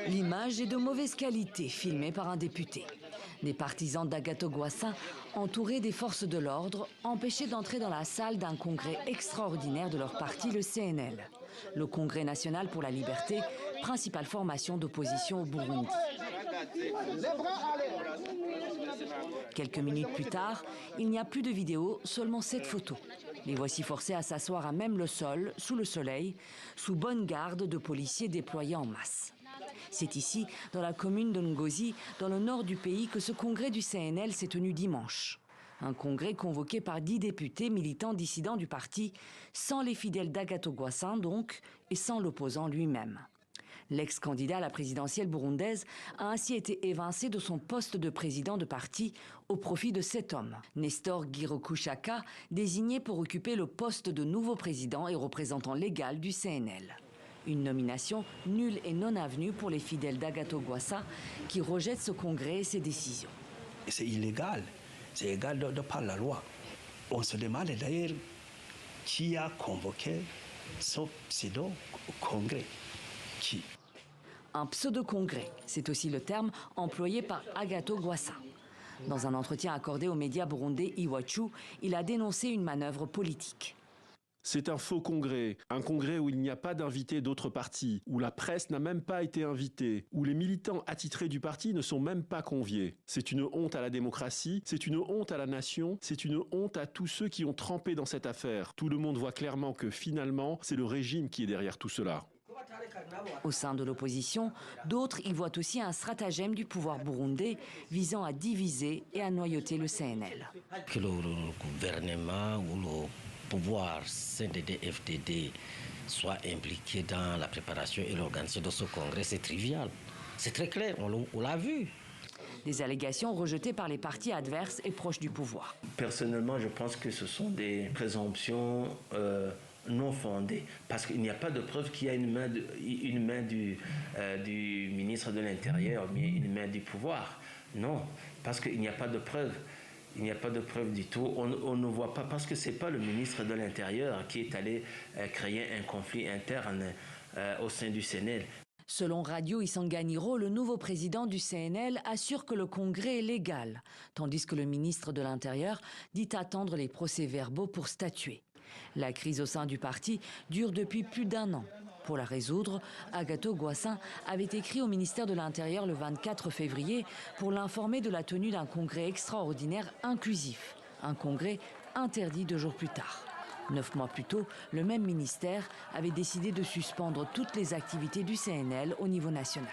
L'image est de mauvaise qualité, filmée par un député. Des partisans d'Agathon Rwasa, entourés des forces de l'ordre, empêchés d'entrer dans la salle d'un congrès extraordinaire de leur parti, le CNL. Le Congrès national pour la liberté, principale formation d'opposition au Burundi. Quelques minutes plus tard, il n'y a plus de vidéo, seulement 7 photos. Les voici forcés à s'asseoir à même le sol, sous le soleil, sous bonne garde de policiers déployés en masse. C'est ici, dans la commune de Ngozi, dans le nord du pays, que ce congrès du CNL s'est tenu dimanche. Un congrès convoqué par 10 députés militants dissidents du parti, sans les fidèles d'Agathon Rwasa donc, et sans l'opposant lui-même. L'ex-candidat à la présidentielle burundaise a ainsi été évincé de son poste de président de parti au profit de 7 hommes. Nestor Girokouchaka, désigné pour occuper le poste de nouveau président et représentant légal du CNL. Une nomination nulle et non avenue pour les fidèles d'Agathon Rwasa qui rejettent ce congrès et ses décisions. C'est illégal, c'est illégal de par la loi. On se demande d'ailleurs qui a convoqué ce pseudo-congrès. Qui? Un pseudo-congrès, c'est aussi le terme employé par Agathon Rwasa. Dans un entretien accordé aux médias burundais Iwachu, il a dénoncé une manœuvre politique. C'est un faux congrès, un congrès où il n'y a pas d'invités d'autres partis, où la presse n'a même pas été invitée, où les militants attitrés du parti ne sont même pas conviés. C'est une honte à la démocratie, c'est une honte à la nation, c'est une honte à tous ceux qui ont trempé dans cette affaire. Tout le monde voit clairement que finalement, c'est le régime qui est derrière tout cela. Au sein de l'opposition, d'autres y voient aussi un stratagème du pouvoir burundais visant à diviser et à noyauter le CNL. Que le gouvernement ou le pouvoir CNDD-FDD soit impliqué dans la préparation et l'organisation de ce congrès, c'est trivial. C'est très clair, on l'a vu. Des allégations rejetées par les partis adverses et proches du pouvoir. Personnellement, je pense que ce sont des présomptions non fondées, parce qu'il n'y a pas de preuve qu'il y a une main du ministre de l'Intérieur, mais une main du pouvoir. Non, parce qu'il n'y a pas de preuve. Il n'y a pas de preuve du tout. On ne voit pas, parce que ce n'est pas le ministre de l'Intérieur qui est allé créer un conflit interne au sein du CNL. Selon Radio Isanganiro, le nouveau président du CNL assure que le congrès est légal, tandis que le ministre de l'Intérieur dit attendre les procès-verbaux pour statuer. La crise au sein du parti dure depuis plus d'1 an. Pour la résoudre, Agathon Rwasa avait écrit au ministère de l'Intérieur le 24 février pour l'informer de la tenue d'un congrès extraordinaire inclusif, un congrès interdit 2 jours plus tard. 9 mois plus tôt, le même ministère avait décidé de suspendre toutes les activités du CNL au niveau national.